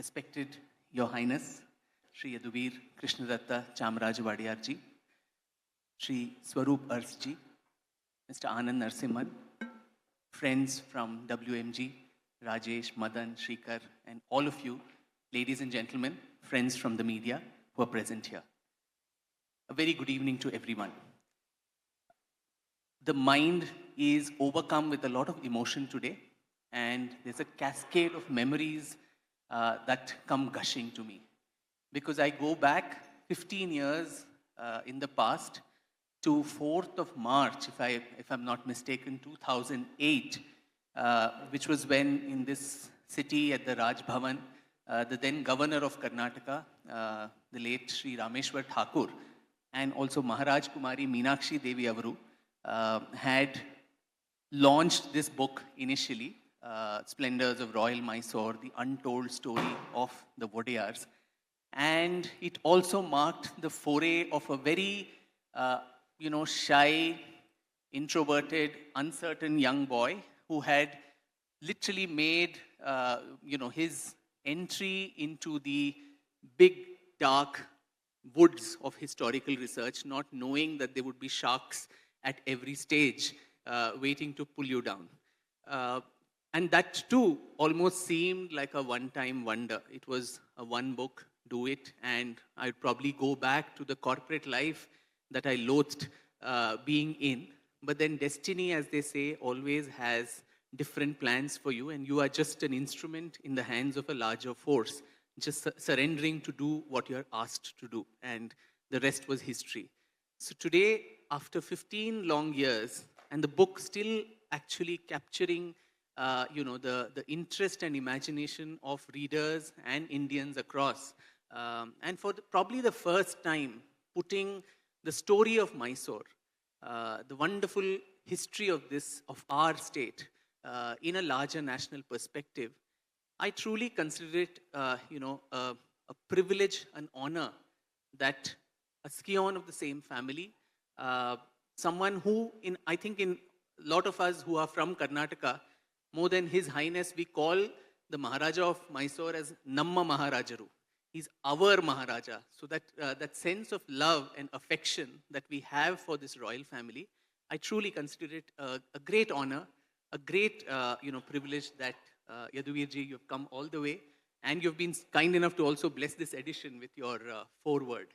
Respected Your Highness, Shri Yaduveer Krishnadatta Chamaraja Wadiyar ji, Shri Swaroop Ars ji, Mr. Anand Narsimhan, friends from WMG, Rajesh, Madan, Shrikar, and all of you, ladies and gentlemen, friends from the media who are present here. A very good evening to everyone. The mind is overcome with a lot of emotion today, and there's a cascade of memories that come gushing to me. Because I go back 15 years in the past to 4th of March, if I'm not mistaken, 2008, which was when in this city at the Raj Bhavan, the then governor of Karnataka, the late Shri Rameshwar Thakur, and also Maharaj Kumari Meenakshi Devi Avaru, had launched this book initially, Splendours of Royal Mysore, the untold story of the Wadiyars. And it also marked the foray of a very, shy, introverted, uncertain young boy who had literally made, his entry into the big, dark woods of historical research, not knowing that there would be sharks at every stage waiting to pull you down. And that too almost seemed like a one-time wonder. It was a one book, do it, and I'd probably go back to the corporate life that I loathed being in. But then destiny, as they say, always has different plans for you, and you are just an instrument in the hands of a larger force, just surrendering to do what you're asked to do, and the rest was history. So today, after 15 long years, and the book still actually capturing the interest and imagination of readers and Indians across, and for probably the first time, putting the story of Mysore, the wonderful history of our state, in a larger national perspective, I truly consider it, a privilege, an honor that a scion of the same family, someone who, I think in a lot of us who are from Karnataka, more than His Highness, we call the Maharaja of Mysore as Namma Maharajaru. He's our Maharaja. So that sense of love and affection that we have for this royal family, I truly consider it a great honor, a great privilege that Yaduveer ji, you've come all the way, and you've been kind enough to also bless this edition with your foreword.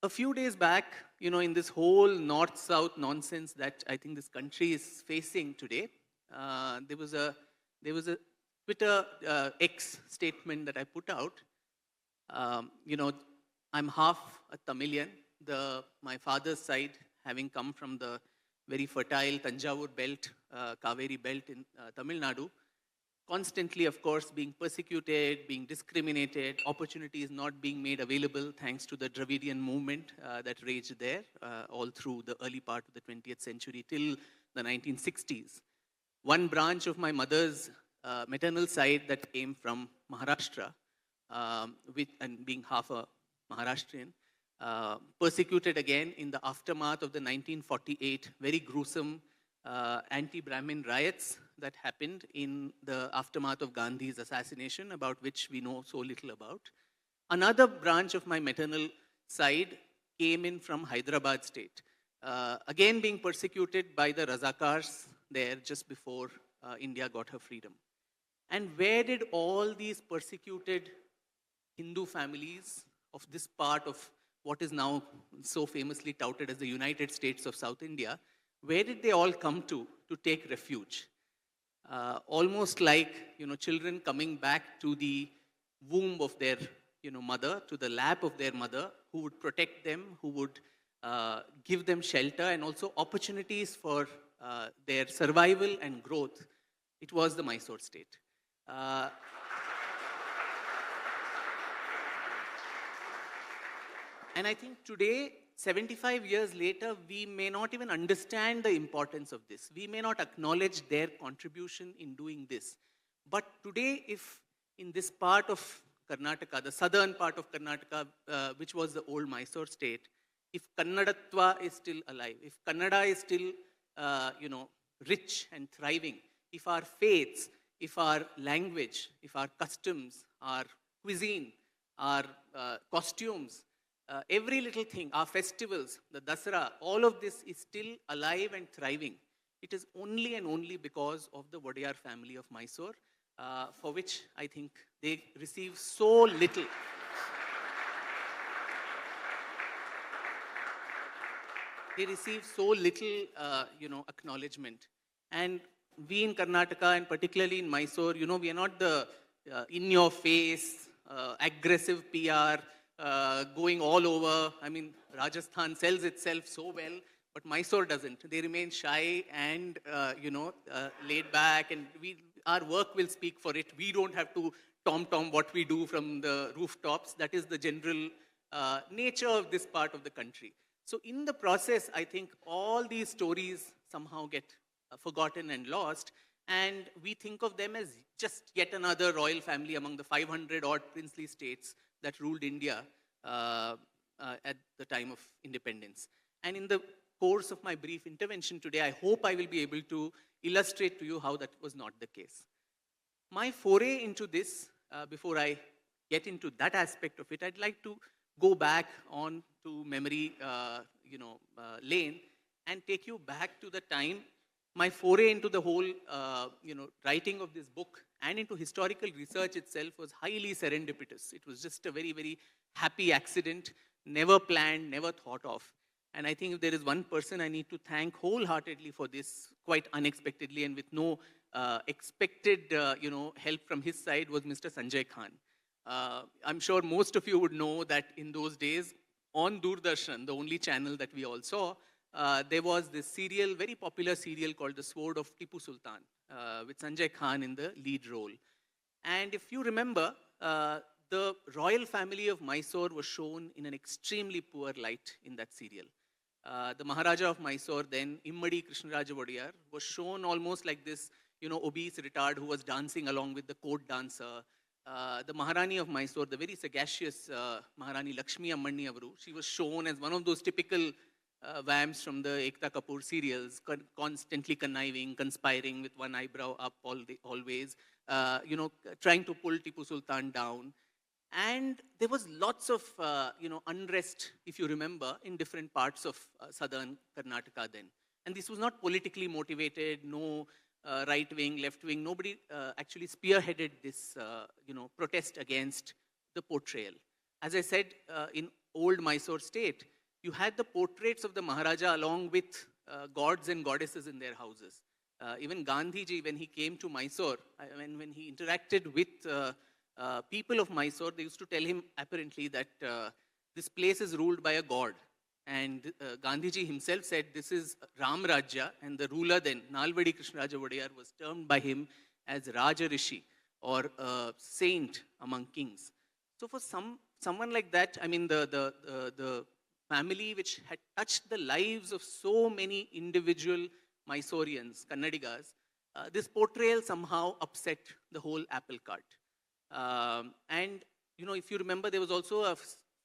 A few days back, in this whole north-south nonsense that I think this country is facing today, there was a Twitter X statement that I put out. I'm half a Tamilian, my father's side having come from the very fertile Tanjavur belt, Kaveri belt in Tamil Nadu, constantly, of course, being persecuted, being discriminated, opportunities not being made available thanks to the Dravidian movement that raged there all through the early part of the 20th century till the 1960s. One branch of my mother's maternal side that came from Maharashtra, and being half a Maharashtrian, persecuted again in the aftermath of the 1948 very gruesome anti-Brahmin riots that happened in the aftermath of Gandhi's assassination, about which we know so little about. Another branch of my maternal side came in from Hyderabad state, again being persecuted by the Razakars there just before India got her freedom. And where did all these persecuted Hindu families of this part of what is now so famously touted as the United States of South India, where did they all come to take refuge? Almost like, children coming back to the womb of their, mother, to the lap of their mother, who would protect them, who would give them shelter and also opportunities for their survival and growth. It was the Mysore state. And I think today, 75 years later, we may not even understand the importance of this. We may not acknowledge their contribution in doing this. But today, if in this part of Karnataka, the southern part of Karnataka, which was the old Mysore state, if Kannadatva is still alive, if Kannada is still, rich and thriving, if our faiths, if our language, if our customs, our cuisine, our costumes, every little thing, our festivals, the Dasara, all of this is still alive and thriving. It is only and only because of the Wadiyar family of Mysore, for which I think they receive so little. They receive so little, acknowledgement. And we in Karnataka, and particularly in Mysore, we are not the in-your-face, aggressive PR, going all over. I mean, Rajasthan sells itself so well, but Mysore doesn't. They remain shy and, laid back, and our work will speak for it. We don't have to tom-tom what we do from the rooftops. That is the general nature of this part of the country. So in the process, I think all these stories somehow get forgotten and lost, and we think of them as just yet another royal family among the 500 odd princely states that ruled India at the time of independence. And in the course of my brief intervention today, I hope I will be able to illustrate to you how that was not the case. My foray into this, before I get into that aspect of it, I'd like to go back on to memory lane and take you back to the time my foray into the whole writing of this book and into historical research itself was highly serendipitous. It was just a very, very happy accident, never planned, never thought of. And I think if there is one person I need to thank wholeheartedly for this, quite unexpectedly and with no expected help from his side, was Mr. Sanjay Khan. I'm sure most of you would know that in those days, on Doordarshan, the only channel that we all saw, there was this serial, very popular serial called The Sword of Tipu Sultan, with Sanjay Khan in the lead role. And if you remember, the royal family of Mysore was shown in an extremely poor light in that serial. The Maharaja of Mysore, then Immadi Krishnadatta Wadiyar, was shown almost like this, obese retard who was dancing along with the court dancer. The Maharani of Mysore, the very sagacious Maharani Lakshmi Ammanni Avaru, she was shown as one of those typical vamps from the Ekta Kapoor serials, constantly conniving, conspiring with one eyebrow up always, trying to pull Tipu Sultan down. And there was lots of, unrest, if you remember, in different parts of southern Karnataka then. And this was not politically motivated, no right-wing, left-wing, nobody actually spearheaded this, protest against the portrayal. As I said, in old Mysore state, you had the portraits of the Maharaja along with gods and goddesses in their houses. Even Gandhiji, when he came to Mysore, when he interacted with people of Mysore, they used to tell him apparently that this place is ruled by a god. And Gandhiji himself said this is Ram Rajya, and the ruler then, Nalvadi Krishnadatta Wadiyar, was termed by him as Raja Rishi, or a saint among kings. So for someone like that, I mean, the family which had touched the lives of so many individual Mysoreans, Kannadigas, this portrayal somehow upset the whole apple cart. And, if you remember, there was also a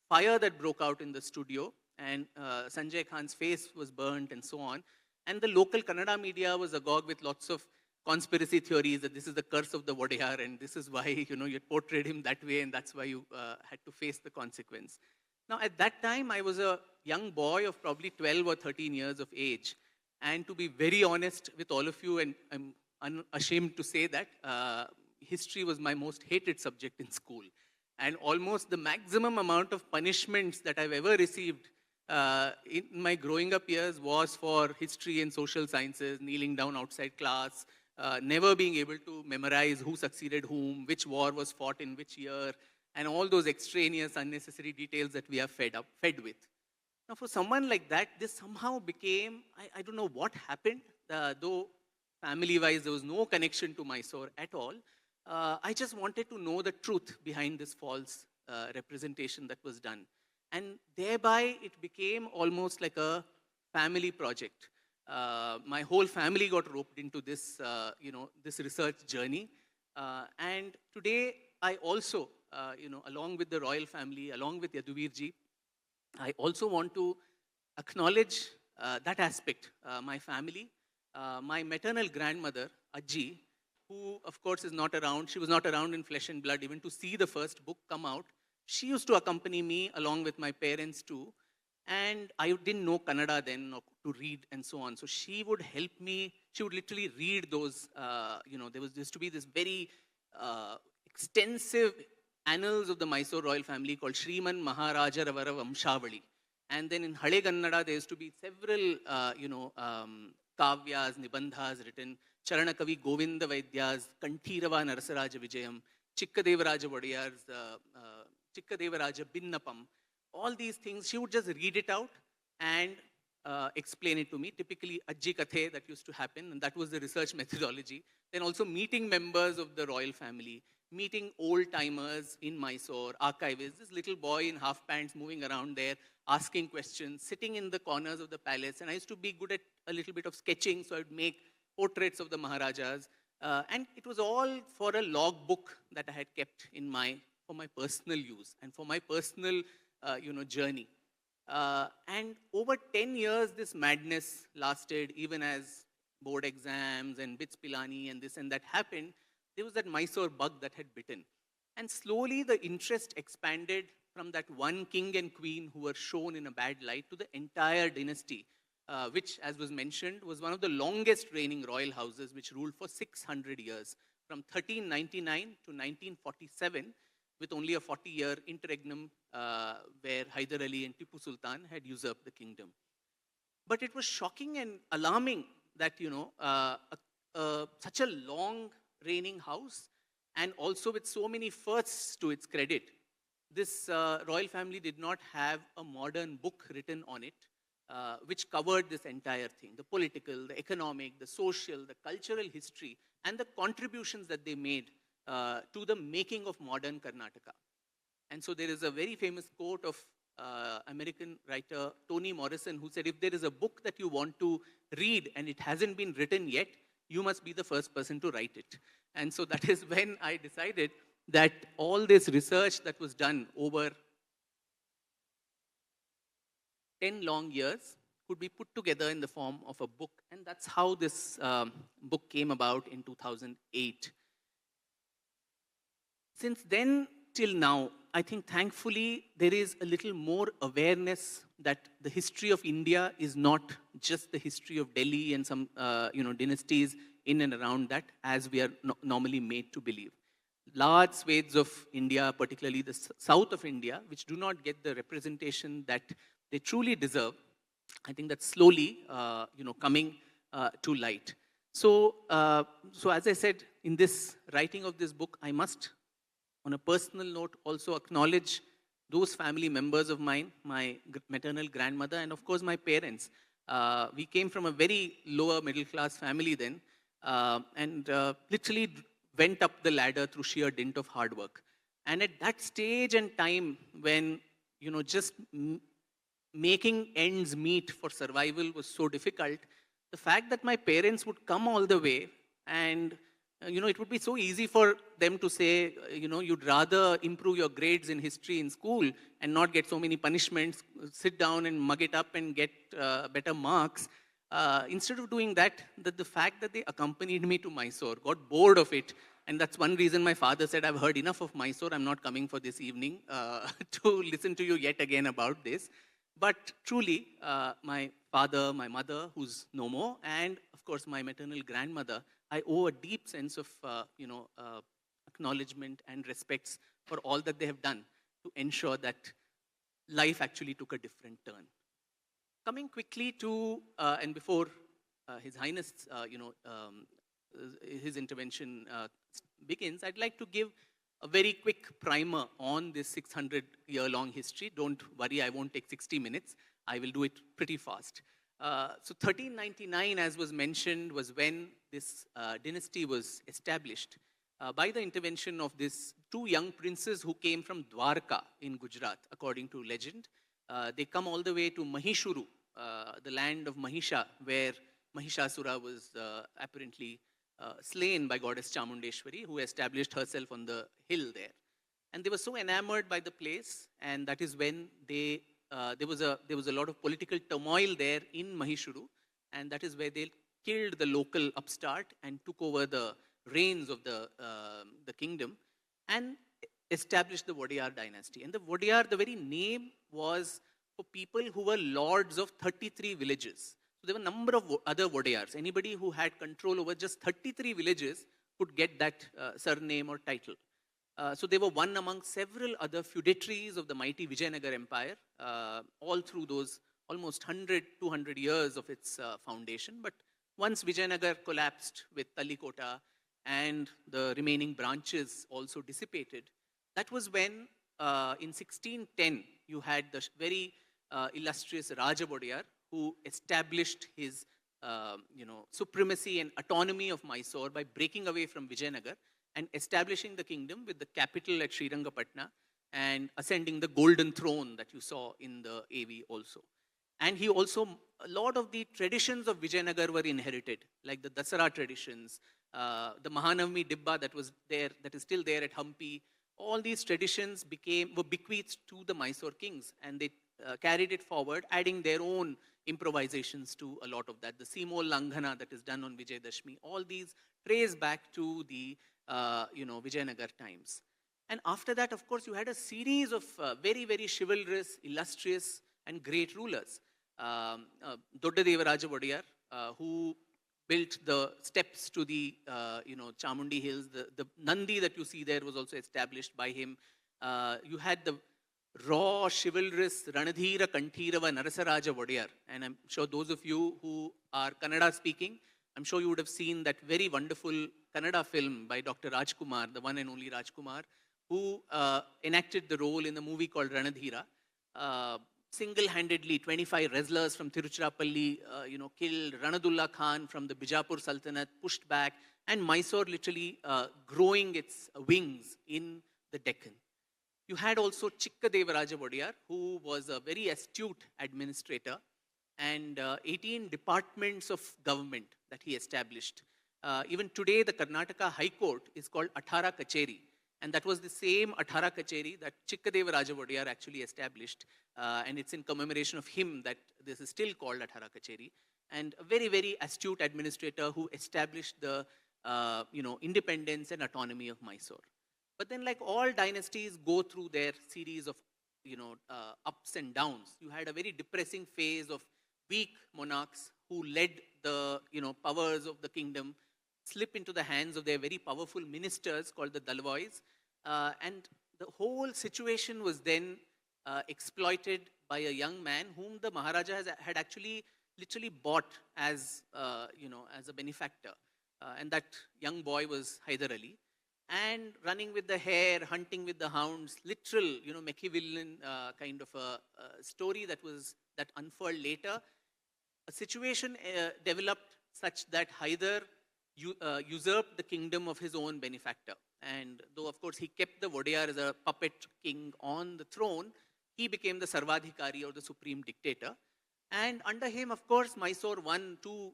fire that broke out in the studio, and Sanjay Khan's face was burnt and so on. And the local Kannada media was agog with lots of conspiracy theories that this is the curse of the Wadiyar, and this is why, you portrayed him that way, and that's why you had to face the consequence. Now, at that time, I was a young boy of probably 12 or 13 years of age. And to be very honest with all of you, and I'm unashamed to say that, history was my most hated subject in school. And almost the maximum amount of punishments that I've ever received in my growing up years was for history and social sciences, kneeling down outside class, never being able to memorize who succeeded whom, which war was fought in which year, and all those extraneous, unnecessary details that we are fed with. Now, for someone like that, this somehow became, I don't know what happened, though family-wise there was no connection to Mysore at all. I just wanted to know the truth behind this false representation that was done. And thereby, it became almost like a family project. My whole family got roped into this, this research journey. And today, I also, along with the royal family, along with Yaduveer ji, I also want to acknowledge that aspect. My family, my maternal grandmother, Ajji, who of course is not around. She was not around in flesh and blood even to see the first book come out. She used to accompany me along with my parents too. And I didn't know Kannada then or to read and so on. So she would help me. She would literally read those, there used to be this very extensive annals of the Mysore royal family called Shriman Maharaja Ravara Vamshavali. And then in Hale Kannada, there used to be several, kavyas, nibandhas written. Charanakavi Govinda Vaidyas, Kanthirava Narasaraja Vijayam, Chikkadevaraja Wadiyar's, Chikkadevaraja Binnapam. All these things, she would just read it out and explain it to me. Typically, Ajji Kathe, that used to happen, and that was the research methodology. Then also meeting members of the royal family, meeting old-timers in Mysore, archivists, this little boy in half pants moving around there, asking questions, sitting in the corners of the palace. And I used to be good at a little bit of sketching, so I would make portraits of the Maharajas. And it was all for a log book that I had kept for my personal use and for my personal journey. And over 10 years, this madness lasted, even as board exams and bits pilani and this and that happened. There was that Mysore bug that had bitten. And slowly the interest expanded from that one king and queen who were shown in a bad light to the entire dynasty, which, as was mentioned, was one of the longest reigning royal houses, which ruled for 600 years, from 1399 to 1947, with only a 40-year interregnum where Hyder Ali and Tipu Sultan had usurped the kingdom. But it was shocking and alarming that, such a long reigning house, and also with so many firsts to its credit, this royal family did not have a modern book written on it, which covered this entire thing, the political, the economic, the social, the cultural history, and the contributions that they made to the making of modern Karnataka. And so there is a very famous quote of American writer Toni Morrison, who said, if there is a book that you want to read and it hasn't been written yet, you must be the first person to write it. And so that is when I decided that all this research that was done over 10 long years could be put together in the form of a book. And that's how this book came about in 2008. Since then till now, I think thankfully there is a little more awareness that the history of India is not just the history of Delhi and some dynasties in and around that, as we are normally made to believe. Large swathes of India, particularly the south of India, which do not get the representation that they truly deserve, I think that's slowly coming to light. So as I said, in this writing of this book, I must, on a personal note, also acknowledge those family members of mine, my maternal grandmother, and of course my parents. We came from a very lower middle class family then, and literally went up the ladder through sheer dint of hard work. And at that stage and time when, just making ends meet for survival was so difficult, the fact that my parents would come all the way and it would be so easy for them to say, you'd rather improve your grades in history in school and not get so many punishments, sit down and mug it up and get better marks. Instead of doing that, the fact that they accompanied me to Mysore, got bored of it. And that's one reason my father said, I've heard enough of Mysore, I'm not coming for this evening to listen to you yet again about this. But truly, my father, my mother, who's no more, and of course my maternal grandmother, I owe a deep sense of acknowledgement and respects for all that they have done to ensure that life actually took a different turn. Coming quickly to, and before His Highness, his intervention begins, I'd like to give a very quick primer on this 600-year-long history. Don't worry, I won't take 60 minutes. I will do it pretty fast. So 1399, as was mentioned, was when this dynasty was established by the intervention of these two young princes who came from Dwarka in Gujarat, according to legend. They come all the way to Mahishuru, the land of Mahisha, where Mahishasura was apparently slain by goddess Chamundeshwari, who established herself on the hill there. And they were so enamored by the place, and that is when there was a lot of political turmoil there in Mahishuru, and that is where they killed the local upstart and took over the reigns of the kingdom, and established the Wadiyar dynasty. And the Wadiyar, the very name was for people who were lords of 33 villages. So there were a number of other Wadiyars. Anybody who had control over just 33 villages could get that surname or title. So they were one among several other feudatories of the mighty Vijayanagar Empire, all through those almost 100, 200 years of its foundation. But once Vijayanagar collapsed with Talikota and the remaining branches also dissipated, that was when in 1610 you had the very illustrious Raja Wadiyar, who established his supremacy and autonomy of Mysore by breaking away from Vijayanagar and establishing the kingdom with the capital at Srirangapatna and ascending the golden throne that you saw in the AV also. And he also, a lot of the traditions of Vijayanagar were inherited, like the Dasara traditions, the Mahanavami Dibba that was there, that is still there at Hampi. All these traditions were bequeathed to the Mysore kings, and they carried it forward, adding their own improvisations to a lot of that. The Simol Langhana that is done on Vijayadashmi, all these trace back to the Vijayanagar times. And after that, of course, you had a series of very, very chivalrous, illustrious, and great rulers. Doddadeva Raja Wadiyar, who built the steps to the Chamundi Hills. The Nandi that you see there was also established by him. You had the raw, chivalrous Ranadhira Kanthirava Narasaraja Wadiyar. And I'm sure those of you who are Kannada speaking, I'm sure you would have seen that very wonderful Kannada film by Dr. Rajkumar, the one and only Rajkumar, who enacted the role in the movie called Ranadhira. Single-handedly, 25 wrestlers from Tiruchirappalli, killed. Ranadullah Khan from the Bijapur Sultanate pushed back, and Mysore literally growing its wings in the Deccan. You had also Chikkadeva Raja Wadiyar, who was a very astute administrator, and 18 departments of government that he established. Even today, the Karnataka High Court is called Athara Kacheri. And that was the same Athara Kacheri that Chikkadeva Raja Wadiyar actually established. And it's in commemoration of him that this is still called Athara Kacheri. And a very, very astute administrator who established the independence and autonomy of Mysore. But then, like all dynasties go through their series of ups and downs. You had a very depressing phase of weak monarchs who led the powers of the kingdom slip into the hands of their very powerful ministers called the Dalvois. And the whole situation was then exploited by a young man whom the Maharaja had actually literally bought as a benefactor. And that young boy was Hyder Ali. And running with the hare, hunting with the hounds, literal, Machiavellian kind of a story that unfurled later. A situation developed such that Hyder usurped the kingdom of his own benefactor. And though, of course, he kept the Wadiyar as a puppet king on the throne, he became the Sarvadhikari, or the supreme dictator. And under him, of course, Mysore won two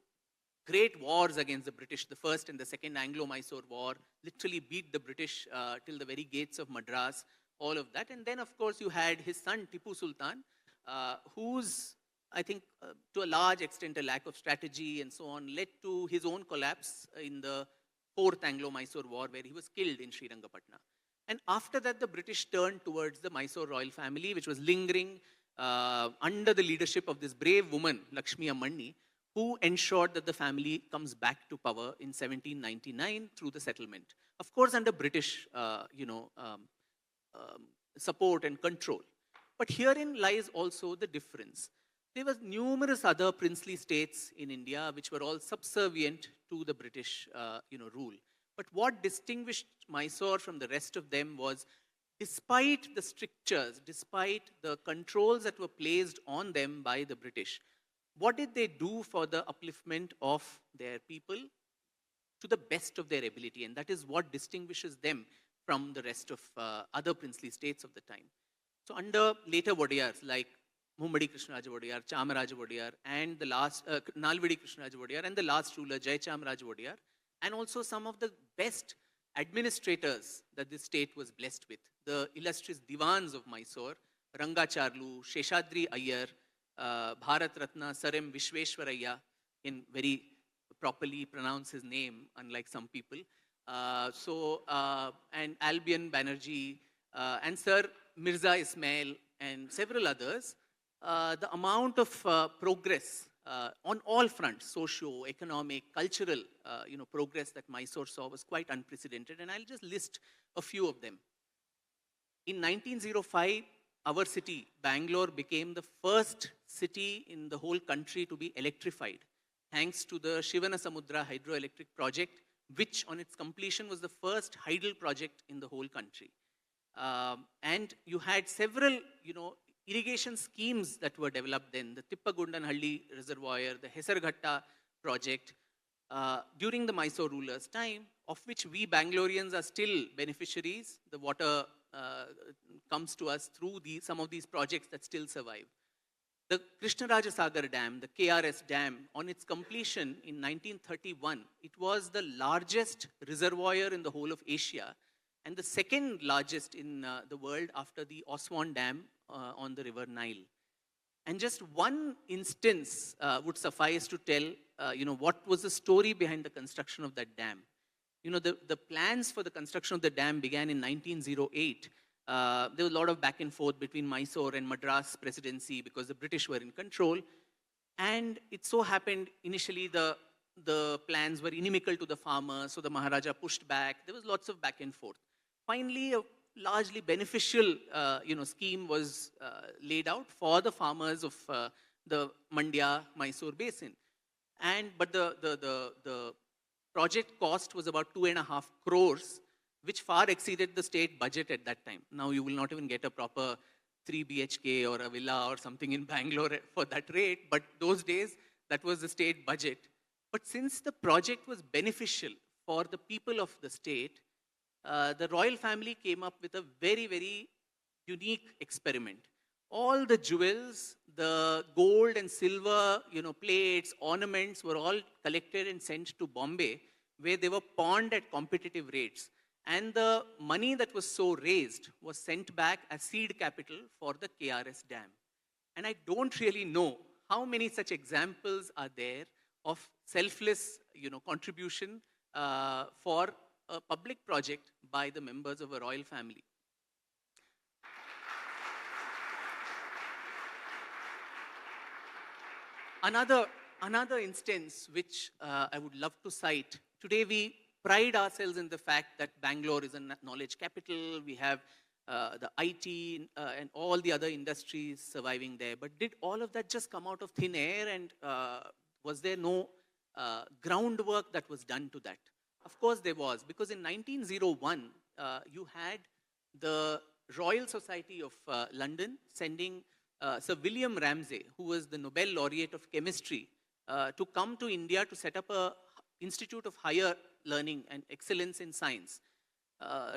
great wars against the British. The first and the second Anglo-Mysore war literally beat the British till the very gates of Madras, all of that. And then, of course, you had his son, Tipu Sultan, whose, I think, to a large extent, a lack of strategy and so on, led to his own collapse in the Fourth Anglo-Mysore War, where he was killed in Srirangapatna. And after that, the British turned towards the Mysore Royal family, which was lingering under the leadership of this brave woman, Lakshmi Ammanni, who ensured that the family comes back to power in 1799 through the settlement. Of course, under British support and control. But herein lies also the difference. There were numerous other princely states in India which were all subservient to the British rule. But what distinguished Mysore from the rest of them was, despite the strictures, despite the controls that were placed on them by the British, what did they do for the upliftment of their people to the best of their ability? And that is what distinguishes them from the rest of other princely states of the time. So under later Wadiyars like Muhammadi Krishnadatta Wadiyar, Chamaraja Wadiyar, and the last Nalvadi Krishnadatta Wadiyar, and the last ruler Jai Chamaraja Wadiyar, and also some of the best administrators that this state was blessed with, the illustrious Divans of Mysore, Rangacharlu, Sheshadri Iyer, Bharat Ratna Sarem Vishweshwaraya, in very properly pronounce his name, unlike some people, And Albion Banerjee, and Sir Mirza Ismail, and several others, the amount of progress on all fronts, socio, economic, cultural, progress that Mysore saw was quite unprecedented. And I'll just list a few of them. In 1905, our city, Bangalore, became the first city in the whole country to be electrified, thanks to the Shivanasamudra hydroelectric project, which on its completion was the first hydel project in the whole country. And you had several, irrigation schemes that were developed then, the Tippagundanhalli Reservoir, the Hesarghatta project, during the Mysore rulers' time, of which we Bangaloreans are still beneficiaries. The water comes to us through some of these projects that still survive. The Krishnadatta Chamaraja Dam, the KRS dam, on its completion in 1931, it was the largest reservoir in the whole of Asia and the second largest in the world after the Aswan Dam on the river Nile. And just one instance would suffice to tell, what was the story behind the construction of that dam. The plans for the construction of the dam began in 1908. There was a lot of back and forth between Mysore and Madras presidency because the British were in control. And it so happened initially the plans were inimical to the farmers, so the Maharaja pushed back. There was lots of back and forth. Finally, a largely beneficial scheme was laid out for the farmers of the Mandya Mysore basin. But the project cost was about 2.5 crores, which far exceeded the state budget at that time. Now you will not even get a proper 3 BHK or a villa or something in Bangalore for that rate, but those days that was the state budget. But since the project was beneficial for the people of the state, the royal family came up with a very, very unique experiment. All the jewels, the gold and silver, plates, ornaments were all collected and sent to Bombay, where they were pawned at competitive rates. And the money that was so raised was sent back as seed capital for the KRS dam. And I don't really know how many such examples are there of selfless, contribution for a public project by the members of a royal family. Another instance which I would love to cite. Today we pride ourselves in the fact that Bangalore is a knowledge capital. We have the IT and all the other industries surviving there. But did all of that just come out of thin air, and was there no groundwork that was done to that? Of course there was, because in 1901, you had the Royal Society of London sending Sir William Ramsay, who was the Nobel laureate of chemistry, to come to India to set up an institute of higher learning and excellence in science.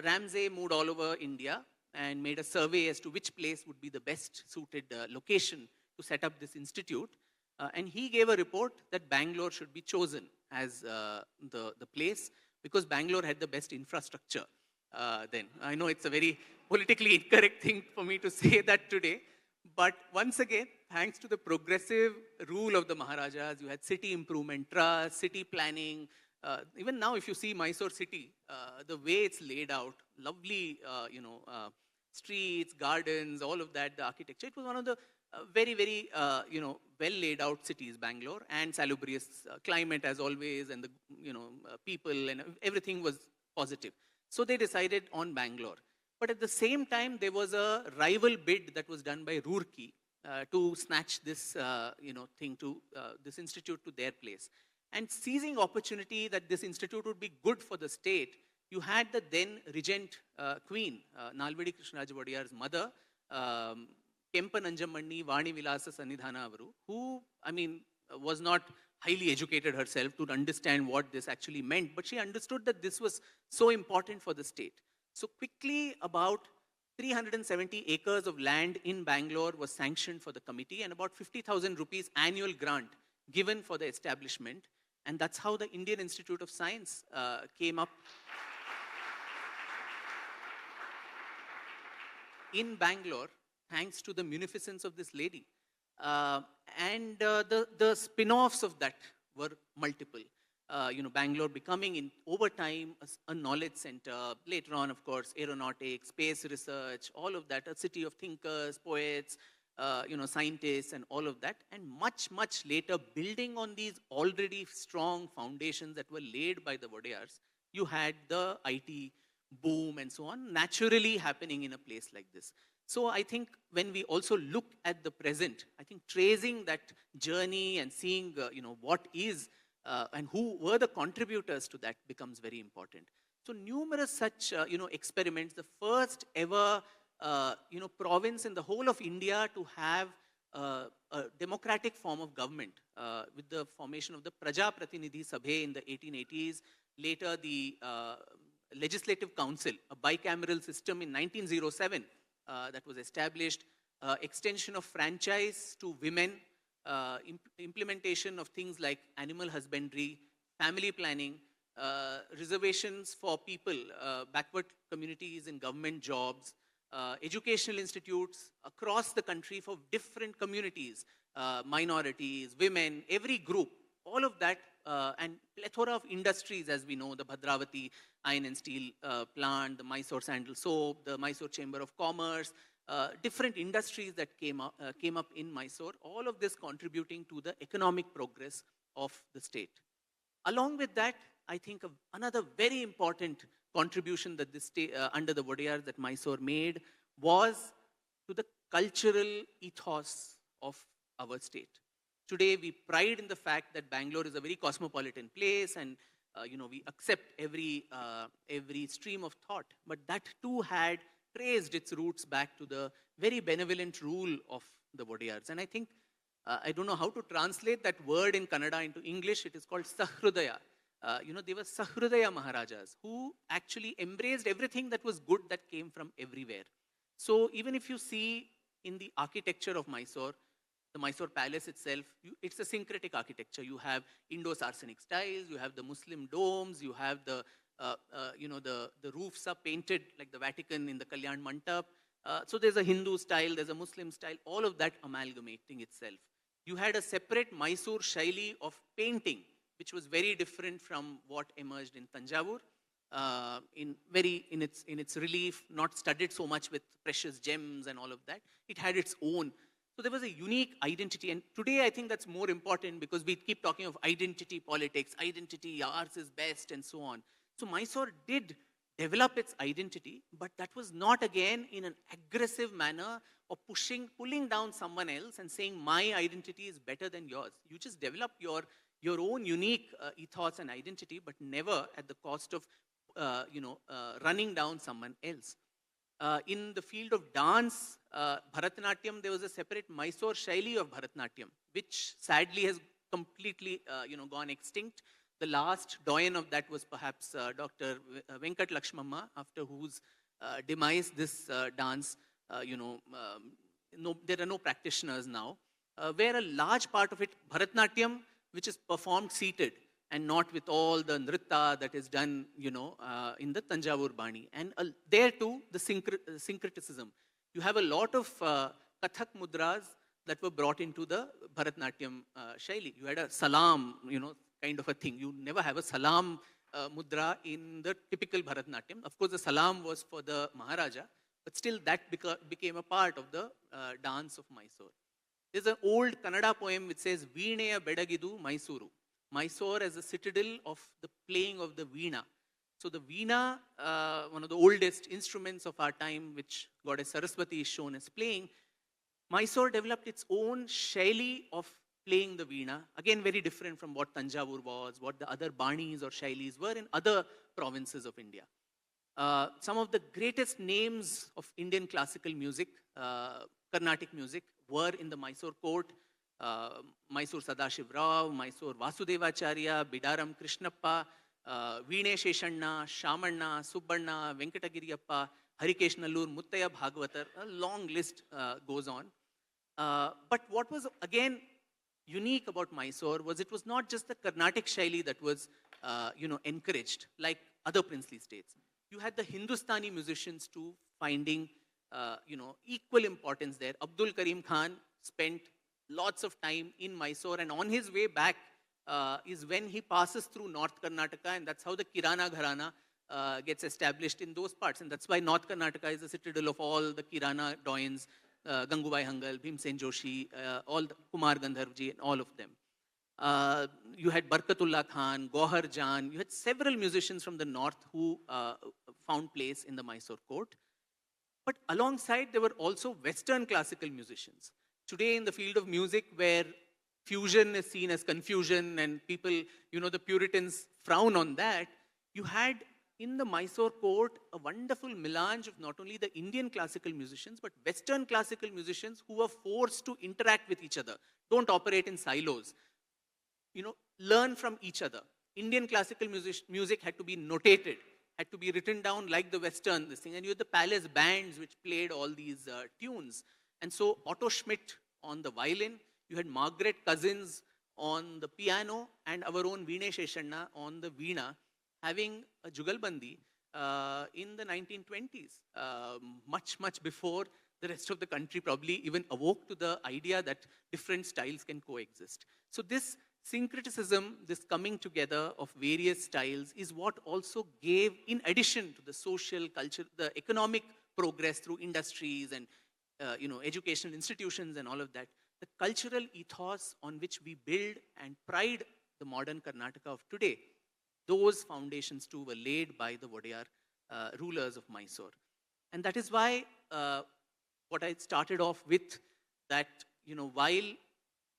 Ramsay moved all over India and made a survey as to which place would be the best suited location to set up this institute. And he gave a report that Bangalore should be chosen as the place, because Bangalore had the best infrastructure then. I know it's a very politically incorrect thing for me to say that today, but once again, thanks to the progressive rule of the Maharajas, you had city improvement trust, city planning. Even now, if you see Mysore city, the way it's laid out, lovely, streets, gardens, all of that, the architecture, it was one of the very, very, well laid out cities, Bangalore, and salubrious climate as always, and the, people and everything was positive. So they decided on Bangalore. But at the same time, there was a rival bid that was done by Roorkee to snatch this, thing to this institute to their place. And seizing opportunity that this institute would be good for the state, you had the then regent queen, Nalvadi Krishnadatta Wadiyar's mother, Kempa Nanjamani Vani Vilasa Sannidhana Avaru, who, was not highly educated herself to understand what this actually meant, but she understood that this was so important for the state. So quickly, about 370 acres of land in Bangalore was sanctioned for the committee, and about 50,000 rupees annual grant given for the establishment. And that's how the Indian Institute of Science came up in Bangalore, thanks to the munificence of this lady. The spin-offs of that were multiple. Bangalore becoming over time a knowledge center. Later on, of course, aeronautics, space research, all of that, a city of thinkers, poets, scientists and all of that. And much, much later, building on these already strong foundations that were laid by the Wadiyars, you had the IT boom and so on, naturally happening in a place like this. So I think when we also look at the present, I think tracing that journey and seeing, what is and who were the contributors to that becomes very important. So numerous such, experiments. The first ever, province in the whole of India to have a democratic form of government with the formation of the Praja Pratinidhi Sabhe in the 1880s. Later, the Legislative Council, a bicameral system in 1907 that was established. Extension of franchise to women, implementation of things like animal husbandry, family planning, reservations for people, backward communities in government jobs, educational institutes across the country for different communities, minorities, women, every group, all of that, and plethora of industries, as we know, the Bhadravati iron and steel plant, the Mysore sandal soap, the Mysore Chamber of Commerce, different industries that came up in Mysore, all of this contributing to the economic progress of the state. Along with that, I think another very important contribution that this state, under the Wadiyars that Mysore made was to the cultural ethos of our state. Today, we pride in the fact that Bangalore is a very cosmopolitan place and we accept every stream of thought. But that too had traced its roots back to the very benevolent rule of the Wadiyars. And I think, I don't know how to translate that word in Kannada into English. It is called Sahrudaya. They were Sahrudaya Maharajas who actually embraced everything that was good that came from everywhere. So even if you see in the architecture of Mysore, the Mysore Palace itself, it's a syncretic architecture. You have Indo-Saracenic styles, you have the Muslim domes, you have the roofs are painted like the Vatican in the Kalyan Mandap. So there's a Hindu style, there's a Muslim style, all of that amalgamating itself. You had a separate Mysore Shaili of painting, which was very different from what emerged in Tanjavur. In its relief, not studded so much with precious gems and all of that. It had its own. So there was a unique identity, and today I think that's more important because we keep talking of identity politics, identity, ours is best, and so on. So Mysore did develop its identity, but that was not again in an aggressive manner of pulling down someone else and saying my identity is better than yours. You just develop your own unique ethos and identity, but never at the cost of running down someone else. In the field of dance, Bharatanatyam, there was a separate Mysore Shaili of Bharatanatyam, which sadly has completely gone extinct. The last doyen of that was perhaps Dr. Venkat Lakshmamma, after whose demise this dance, there are no practitioners now. Where a large part of it, Bharatanatyam, which is performed seated, and not with all the nritta that is done, in the Tanjavur Bani. And there too, the syncretism. You have a lot of Kathak mudras that were brought into the Bharatanatyam Shaili. You had a salam, kind of a thing. You never have a salam mudra in the typical Bharatanatyam. Of course, the salam was for the Maharaja, but still that became a part of the dance of Mysore. There's an old Kannada poem which says, Veeneya Bedagidu Mysuru. Mysore as a citadel of the playing of the veena. So the veena, one of the oldest instruments of our time, which Goddess Saraswati is shown as playing, Mysore developed its own shaili of playing the veena. Again, very different from what Tanjavur was, what the other banis or shailis were in other provinces of India. Some of the greatest names of Indian classical music, Carnatic music, were in the Mysore court. Mysore Sadashiv Rao, Mysore Vasudevacharya, Bidaram Krishnappa, Veene Sheshanna, Shamanna, Subbanna, Venkatagiriyappa, Harikesh Nallur, Muttaya Bhagavatar, a long list goes on. But what was again unique about Mysore was it was not just the Carnatic Shaili that was encouraged like other princely states. You had the Hindustani musicians too finding equal importance there. Abdul Karim Khan spent lots of time in Mysore, and on his way back is when he passes through North Karnataka, and that's how the Kirana Gharana gets established in those parts. And that's why North Karnataka is the citadel of all the Kirana doyens, Gangubai Hangal, Bhimsen Joshi, all the Kumar Gandharvji, and all of them. You had Barkatullah Khan, Gohar Jan, you had several musicians from the north who found place in the Mysore court. But alongside, there were also Western classical musicians. Today in the field of music, where fusion is seen as confusion and people, the Puritans frown on that, you had in the Mysore court a wonderful melange of not only the Indian classical musicians, but Western classical musicians who were forced to interact with each other, don't operate in silos, learn from each other. Indian classical music had to be notated, had to be written down like the Western, this thing. And you had the palace bands which played all these tunes. And so Otto Schmidt on the violin, you had Margaret Cousins on the piano, and our own Veene Sheshanna on the veena, having a jugalbandi in the 1920s, much before the rest of the country probably even awoke to the idea that different styles can coexist. So this syncretism, this coming together of various styles, is what also gave, in addition to the social, culture, the economic progress through industries and educational institutions and all of that, the cultural ethos on which we build and pride the modern Karnataka of today. Those foundations too were laid by the Wadiyar rulers of Mysore. And that is why what I started off with, that while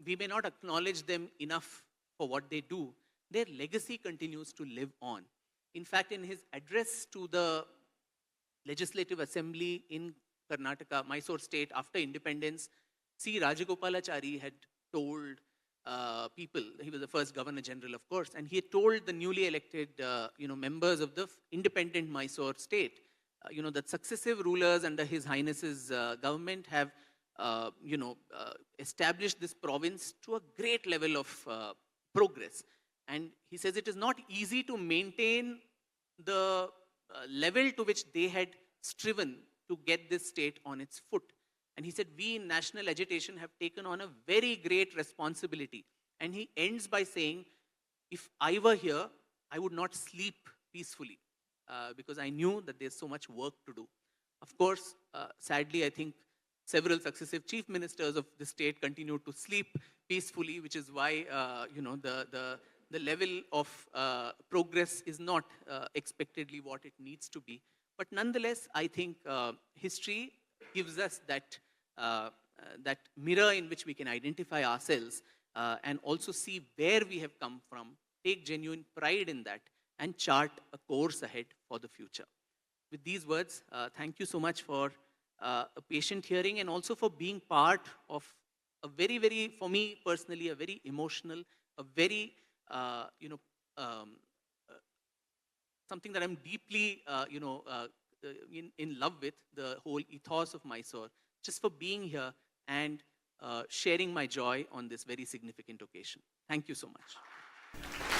we may not acknowledge them enough for what they do, their legacy continues to live on. In fact, in his address to the Legislative Assembly in Karnataka, Mysore state, after independence, C. Rajagopalachari had told people, he was the first Governor General, of course, and he had told the newly elected members of the independent Mysore state, that successive rulers under His Highness's government have established this province to a great level of progress. And he says it is not easy to maintain the level to which they had striven to get this state on its foot. And he said, we in national agitation have taken on a very great responsibility. And he ends by saying, if I were here, I would not sleep peacefully because I knew that there's so much work to do. Of course, sadly, I think several successive chief ministers of the state continue to sleep peacefully, which is why the level of progress is not expectedly what it needs to be. But nonetheless, I think history gives us that mirror in which we can identify ourselves and also see where we have come from, take genuine pride in that, and chart a course ahead for the future. With these words, thank you so much for a patient hearing, and also for being part of a very, very, for me personally, a very emotional, a very, something that I'm deeply, in love with, the whole ethos of Mysore, just for being here and sharing my joy on this very significant occasion. Thank you so much.